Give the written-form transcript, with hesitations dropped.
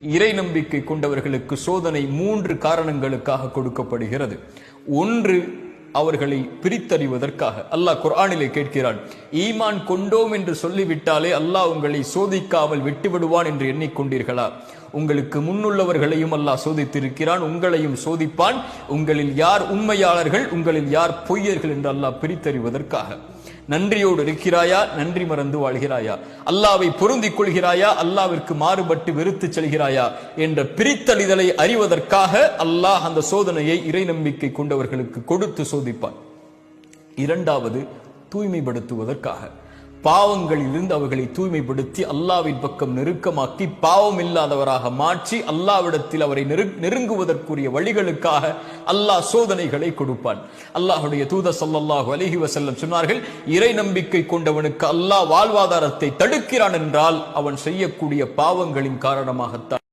இறை நம்பிக்கை கொண்டவர்களுக்கு சோதனை 3 காரணங்களுக்காக கொடுக்கப்படுகிறது. ஒன்று, அவர்களை பிரித்தறிவதற்காக. அல்லாஹ் குர்ஆனிலே கேட்கிறான், ஈமான் கொண்டோம் என்று சொல்லிவிட்டாலே அல்லாஹ் உங்களை சோதிக்காமல் விட்டுவிடுவான் என்று எண்ணிக்கொண்டீர்களா? உங்களுக்கு முன்னுள்ளவர்களையும் அல்லாஹ் சோதித்திருக்கிறான், உங்களையும் சோதிப்பான். உங்களில் யார் உண்மையாளர்கள், உங்களில் யார் பொய்யர்கள் என்று அல்லாஹ் பிரித்தறிவதற்காக. நன்றியோடு இருக்கிறாயா, நன்றி மறந்து வாழ்கிறாயா? அல்லாவை பொருந்திக் கொள்கிறாயா, அல்லாவிற்கு மாறுபட்டு வெறுத்து செல்கிறாயா என்ற பிரித்தறிதலை அறிவதற்காக அல்லாஹ் அந்த சோதனையை இறை நம்பிக்கை கொண்டவர்களுக்கு கொடுத்து சோதிப்பான். இரண்டாவது, தூய்மைப்படுத்துவதற்காக. பாவங்களிலிருந்து அவர்களை தூய்மைப்படுத்தி அல்லாவின் பக்கம் நெருக்கமாக்கி பாவம் இல்லாதவராக மாற்றி அல்லாவிடத்தில் அவரை நெருங்குவதற்குரிய வழிகளுக்காக அல்லாஹ் சோதனைகளை கொடுப்பான். அல்லாஹுடைய தூதர் ஸல்லல்லாஹு அலைஹி வஸல்லம் சொன்னார்கள், இறை நம்பிக்கை கொண்டவனுக்கு அல்லாஹ் வாழ்வாதாரத்தை தடுக்கிறான் என்றால் அவன் செய்யக்கூடிய பாவங்களின் காரணமாகத்தான்.